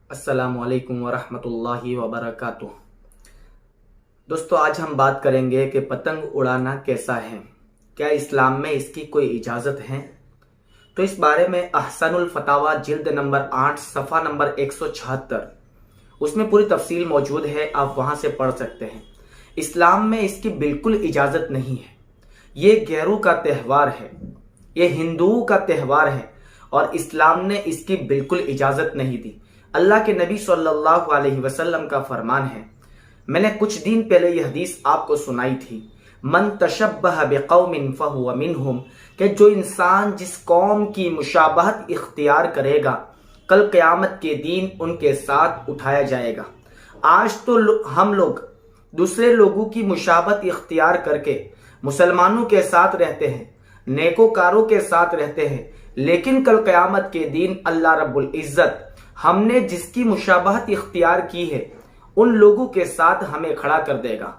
अस्सलामुअलैकुम वरहमतुल्लाहि वबरकातुह। दोस्तों, आज हम बात करेंगे कि पतंग उड़ाना कैसा है, क्या इस्लाम में इसकी कोई इजाज़त है। तो इस बारे में अहसनुल फतावा जिल्द नंबर 8 सफ़ा नंबर 176 उसमें पूरी तफसील मौजूद है, आप वहां से पढ़ सकते हैं। इस्लाम में इसकी बिल्कुल इजाज़त नहीं है। ये गैरों का त्यौहार है, ये हिंदुओं का त्यौहार है और इस्लाम ने इसकी बिल्कुल इजाज़त नहीं दी। अल्लाह के नबी सल्लल्लाहु अलैहि वसल्लम का फरमान है, मैंने कुछ दिन पहले यह हदीस आपको सुनाई थी, मन तशब्बह बिकौमिन फहुव मिनहुम, कि जो इंसान जिस कौम की मुशाबहत इख्तियार करेगा कल क़यामत के दिन उनके साथ उठाया जाएगा। आज तो हम लोग दूसरे लोगों की मुशाबहत इख्तियार करके मुसलमानों के साथ रहते हैं, नेकोकारों के साथ रहते हैं, लेकिन कल क़यामत के दिन अल्लाह रब्बुल इज़्ज़त हमने जिसकी मुशाबहत इख्तियार की है उन लोगों के साथ हमें खड़ा कर देगा।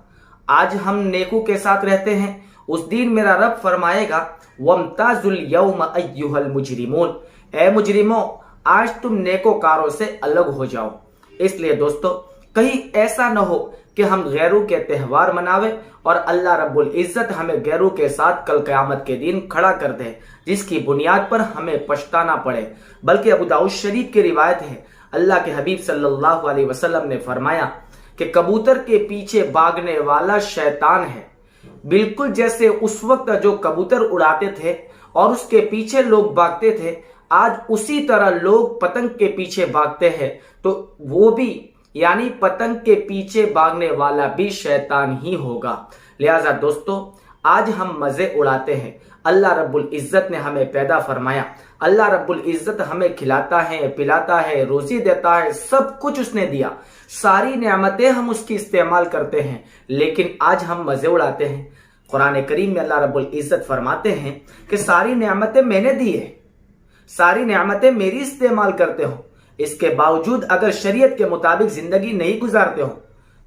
आज हम नेकों के साथ रहते हैं, उस दिन मेरा रब फरमाएगा वमताजुल यौम अय्युहल मुजरिमून, ए मुजरिमों आज तुम नेकोकारों से अलग हो जाओ। इसलिए दोस्तों, कहीं ऐसा न हो कि हम गैरों के त्यौहार मनावे और अल्लाह रब्बुल इज़्ज़त हमें गैरों के साथ कल क़यामत के दिन खड़ा कर दे, जिसकी बुनियाद पर हमें पछताना पड़े। बल्कि अबू दाऊद शरीफ की रिवायत है, अल्लाह के हबीब सल्लल्लाहु अलैहि वसल्लम ने फरमाया कि कबूतर के पीछे भागने वाला शैतान है। बिल्कुल जैसे उस वक्त जो कबूतर उड़ाते थे और उसके पीछे लोग भागते थे, आज उसी तरह लोग पतंग के पीछे भागते हैं, तो वो भी यानी पतंग के पीछे भागने वाला भी शैतान ही होगा। लिहाजा दोस्तों, आज हम मजे उड़ाते हैं। अल्लाह रब्बुल इज़्ज़त ने हमें पैदा फरमाया, अल्लाह रब्बुल इज़्ज़त हमें खिलाता है, पिलाता है, रोजी देता है, सब कुछ उसने दिया, सारी नेमतें हम उसकी इस्तेमाल करते हैं, लेकिन आज हम मजे उड़ाते हैं। कुरान करीम में अल्लाह रब्बुल इज़्ज़त फरमाते हैं कि सारी नेमतें मैंने दी है, सारी नेमतें मेरी इस्तेमाल करते हो, इसके बावजूद अगर शरीयत के मुताबिक जिंदगी नहीं गुजारते हो,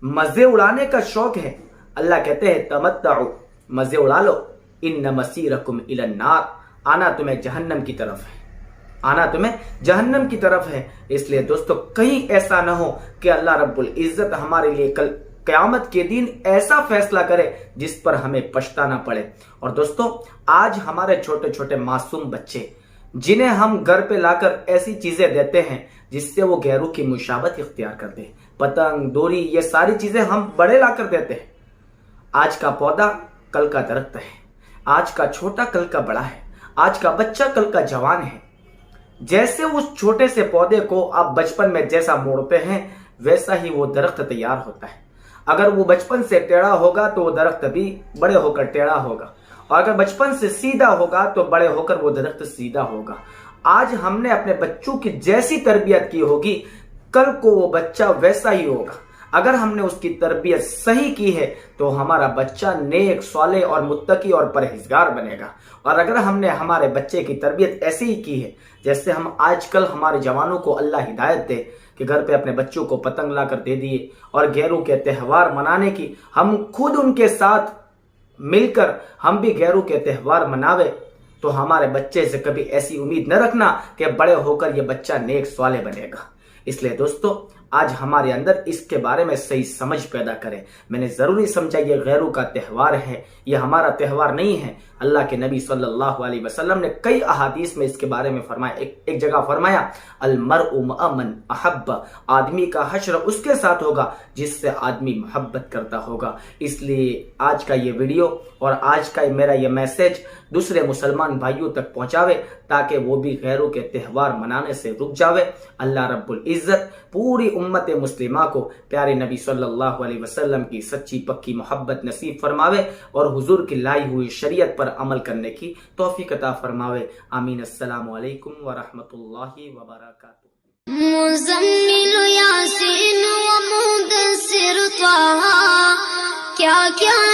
मजे उड़ाने का शौक है, अल्लाह कहते हैं तमत्तउ, मजे उड़ा लो, इन्न मसीरकुम इलन नार, आना तुम्हें जहन्नम की तरफ है, आना तुम्हें जहन्नम की तरफ है। इसलिए दोस्तों, कहीं ऐसा ना हो कि अल्लाह रब्बुल इज़्ज़त हमारे लिए कल क़यामत के दिन ऐसा फैसला करे जिस पर हमें पछताना पड़े। और दोस्तों, आज हमारे छोटे छोटे मासूम बच्चे जिन्हें हम घर पे लाकर ऐसी चीजें देते हैं जिससे वो गैरों की मुशाबत इख्तियार करते हैं, पतंग, डोरी, ये सारी चीजें हम बड़े लाकर देते हैं। आज का पौधा कल का दरख्त है, आज का छोटा कल का बड़ा है, आज का बच्चा कल का जवान है। जैसे उस छोटे से पौधे को आप बचपन में जैसा मोड़ते हैं वैसा ही वो दरख्त तैयार होता है। अगर वो बचपन से टेढ़ा होगा तो वो दरख्त भी बड़े होकर टेढ़ा होगा, और अगर बचपन से सीधा होगा तो बड़े होकर वो दरख्त सीधा होगा। आज हमने अपने बच्चों की जैसी तरबियत की होगी, कल को वो बच्चा वैसा ही होगा। अगर हमने उसकी तरबियत सही की है तो हमारा बच्चा नेक, सालेह और मुत्तकी और परहेजगार बनेगा। और अगर हमने हमारे बच्चे की तरबियत ऐसी ही की है जैसे हम आजकल हमारे जवानों को अल्लाह हिदायत दे कि घर पे अपने बच्चों को पतंग लाकर दे दिए और गैरों के त्यौहार मनाने की, हम खुद उनके साथ मिलकर हम भी गैरों के त्यौहार मनावे, तो हमारे बच्चे से कभी ऐसी उम्मीद न रखना कि बड़े होकर यह बच्चा नेक सालेह बनेगा। इसलिए दोस्तों, आज हमारे अंदर इसके बारे में सही समझ पैदा करें। मैंने जरूरी समझा ये गैरों का त्यौहार है, ये हमारा त्यौहार नहीं है। अल्लाह के नबी सल्लल्लाहु अलैहि वसल्लम ने कई अहादीस में इसके बारे में फरमाया। एक जगह फरमाया अल मरउ मअ मन अहब्ब, आदमी का हश्र उसके साथ होगा जिससे आदमी मोहब्बत करता होगा। इसलिए आज का ये वीडियो और आज का मेरा ये मैसेज दूसरे मुसलमान भाइयों तक पहुंचावे ताकि वो भी गैरों के त्यौहार मनाने से रुक जावे। अल्लाह रब्बुल इज़्ज़त पूरी उम्मत मुस्लिमा को प्यारे नबी सल्लल्लाहु अलैहि वसल्लम की सच्ची पक्की मोहब्बत नसीब फरमावे और हुजूर की लाई हुई शरीयत पर अमल करने की तौफीक अता फरमावे। आमीन। अस्सलामु अलैकुम व रहमतुल्लाहि व बरकातुहू। मुज़म्मिल यासीन व मुदस्सिर त्वाहा, क्या क्या